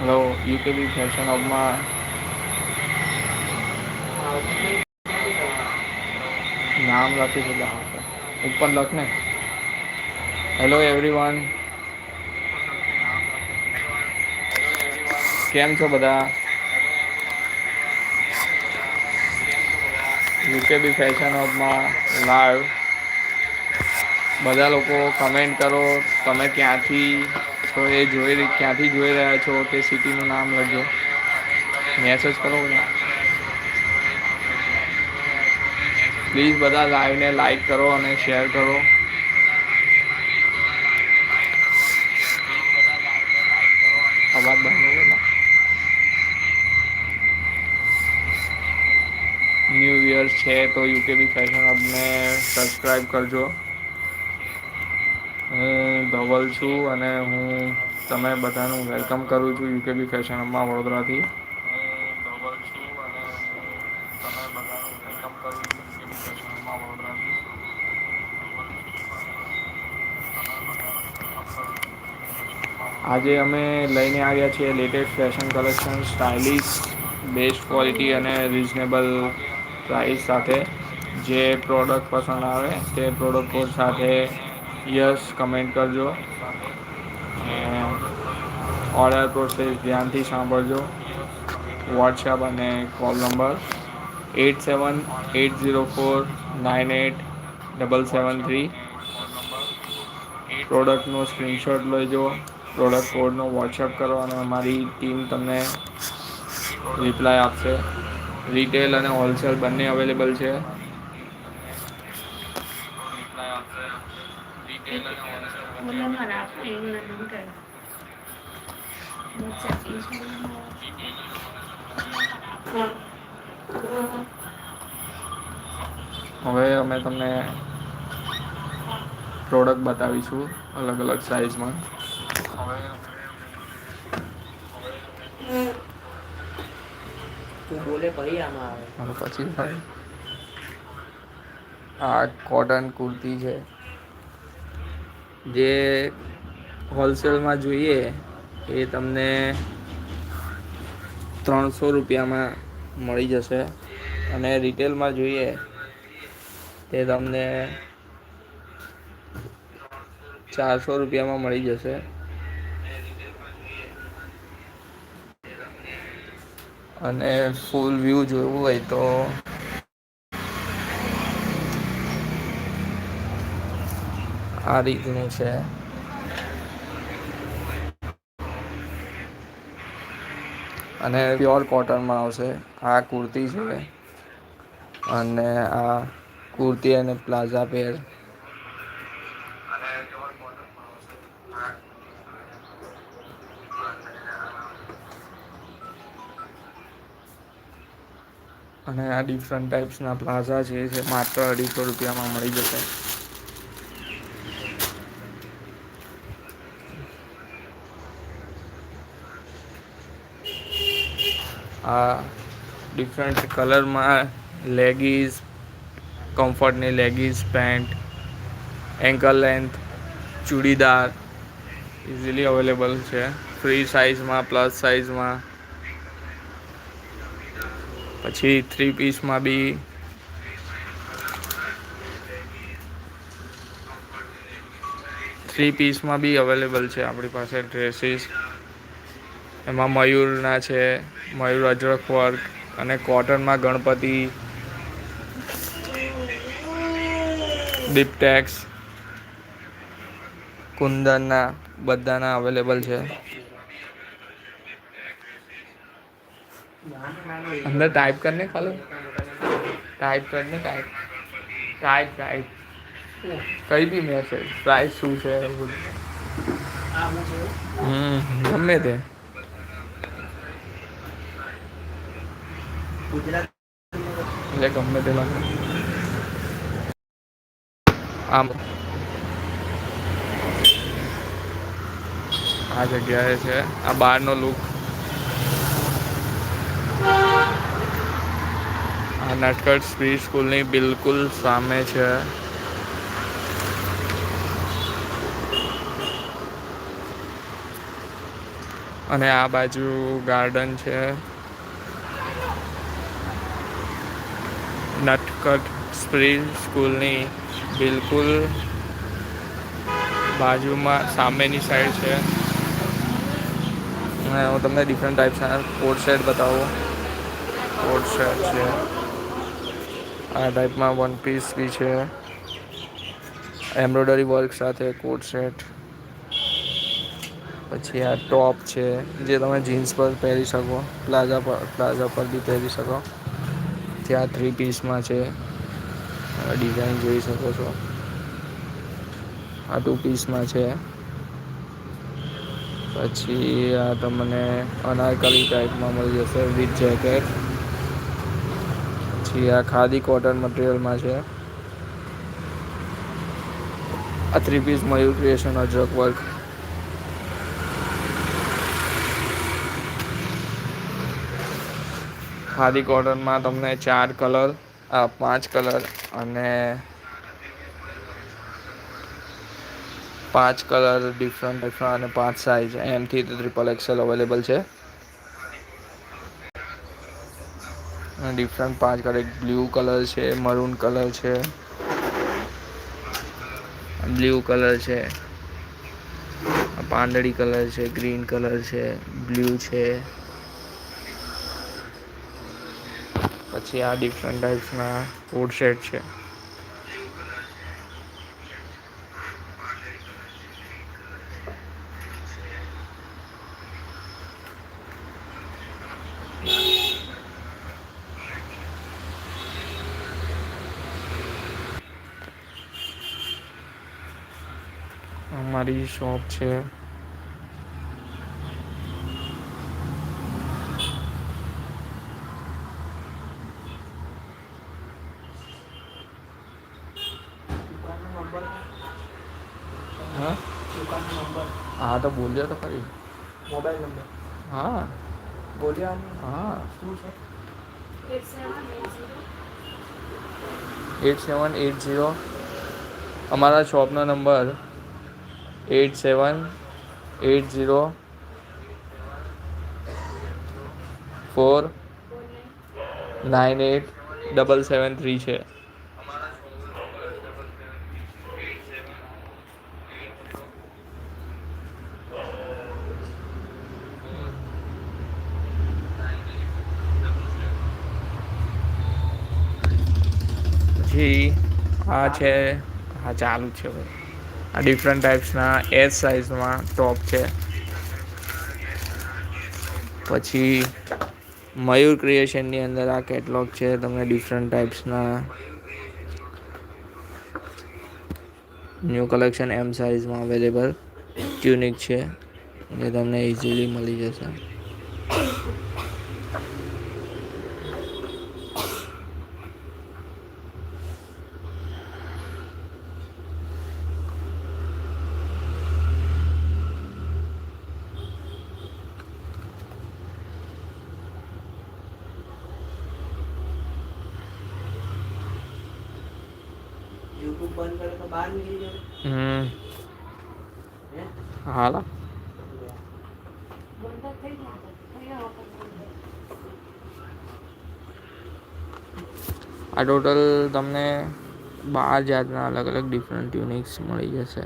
Hello યુકેબી fashion હબમાં નામ લખી દીધા ઉપર લખને. Hello everyone. કેમ છો બધા? યુકે બી ફેશન હબમાં લાઈવ. બધા લોકો કમેન્ટ કરો તમે ક્યાંથી છો એ ક્યાંથી જોઈ રહ્યા છો તે સિટીનું નામ લખજો. મેસેજ કરો બધા. પ્લીઝ બધા લાઈવને લાઈક કરો અને શેર કરો. અવાજ બંધ ન્યૂ યર્સ છે તો યુકે બી ફેશન હબને સબસ્ક્રાઈબ કરજો. હું ધવલ છું અને હું તમે બધાનું વેલકમ કરું છું યુકે બી ફેશન હબમાં વડોદરાથી. આજે અમે લઈને આવ્યા છીએ latest fashion collection stylish best quality અને રીઝનેબલ પ્રાઇસ સાથે. જે પ્રોડક્ટ પસંદ આવે તે પ્રોડક્ટ કોડ સાથે યસ કમેન્ટ કરજો. ઓર્ડર પ્રોસેસ ધ્યાનથી સાંભળજો. વોટ્સઅપ અને કોલ નંબર 8780498773. પ્રોડક્ટનો સ્ક્રીનશોટ લેજો. પ્રોડક્ટ કોડનો વોટ્સએપ કરો અને અમારી ટીમ તમને રિપ્લાય આપશે. રિટેલ અને હોલસેલ બંને અવેલેબલ છે. હવે અમે તમને પ્રોડક્ટ બતાવીશું અલગ અલગ સાઈઝમાં. તું બોલે પહી આમાં આવે. અને પછી આ કોટન કુર્તી છે. જે હોલસેલમાં જોઈએ એ તમને 300 રૂપિયામાં મળી જશે અને રિટેલમાં જોઈએ તે તમને 400 રૂપિયામાં મળી જશે. અને ફૂલ વ્યૂ જોવું હોય તો આ રીતનું છે. અને પ્યોર કોટનમાં આવશે. આ કુર્તી છે અને આ કુર્તી અને પ્લાઝા પેર. અને આ ડિફરન્ટ ટાઈપ્સના પ્લાઝા છે જે માત્ર 250 રૂપિયામાં મળી જશે. આ ડિફરન્ટ કલરમાં લેગીસ, કમ્ફર્ટની leggings pant, ankle length churidar easily available છે. ફ્રી સાઇઝમાં પ્લસ સાઇઝમાં. પછી 3 પીસમાં બી અવેલેબલ છે આપણી પાસે ડ્રેસીસ. એમાં મયુરના છે, મયુર અજરક વર્ક અને કોટનમાં ગણપતિ, ડિપ્ટેક્સ, કુંદનના બધાના અવેલેબલ છે. અંદર ટાઈપ કરને ખાલી ટાઈપ કરને ટાઈપ કઈ બી મેસેજ પ્રાઇસ શું છે એ બધું. ગમે તે ગુજરાત એટલે ગમે તે લખે. આમ આ જગ્યાએ છે. આ બહારનો લુક. આ નટખટ સ્પીડ સ્કૂલની બિલકુલ સામે છે. અને આ બાજુ ગાર્ડન છે. નટખટ સ્પ્રિંગ સ્કૂલની બિલકુલ બાજુમાં સામેની સાઈડ છે. અને હું તમને ડિફરન્ટ ટાઈપ્સના કોટ સેટ બતાવું. કોટ સેટ છે. આ ટાઈપમાં વન પીસ બી છે. એમ્બ્રોઇડરી વર્ક સાથે કોટ સેટ. પછી આ ટોપ છે જે તમે જીન્સ પર પહેરી શકો. પ્લાઝા પર બી પહેરી શકો. ત્યાં 3 પીસમાં છે. ડિઝાઇન જોઈ શકો છો. આ 2 પીસમાં છે. પછી આ તમને અનારકલી ટાઈપમાં મળી જશે વિથ જેકેટ. પછી આ ખાદી કોટન મટીરિયલમાં છે. આ 3 પીસ મયુર ક્રિએશન અજરક વર્ક. ખાદી કોટનમાં તમને 4 કલર 5 કલર અને 5 કલર ડિફરન્ટ અને 5 સાઈઝ એમથી ટ્રિપલ એક્સેલ અવેલેબલ છે. ડિફરન્ટ 5 કલર બ્લુ કલર છે, મરૂન કલર છે, બ્લુ કલર છે, પાંદડી કલર છે, ગ્રીન કલર છે, બ્લુ છે. પછી આ ડિફરન્ટ ટાઈપ્સના કોડ સેટ છે. અમારી શોપ છે. હા હા તો બોલ્યો તો ખરી. મોબાઈલ નંબર હા બોલ્યા હા શું છે. 8780 અમારા શોપનો નંબર 8780498773 છે. પછી આ છે. હા ચાલુ જ છે ભાઈ. આ ડિફરન્ટ ટાઈપ્સના એસ સાઇઝમાં ટોપ છે. પછી મયુર ક્રિએશનની અંદર આ કેટલોગ છે. તમને ડિફરન્ટ ટાઈપ્સના ન્યૂ કલેક્શન એમ સાઇઝમાં અવેલેબલ ટ્યુનિક છે. જે તમને ઇઝીલી મળી જશે. યુટ્યુબ બંધ કરે તો બહાર નીકળી જવું. હાલો આ ટોટલ તમને 12 જાતના અલગ અલગ ડિફરન્ટ ટ્યુનિક્સ મળી જશે.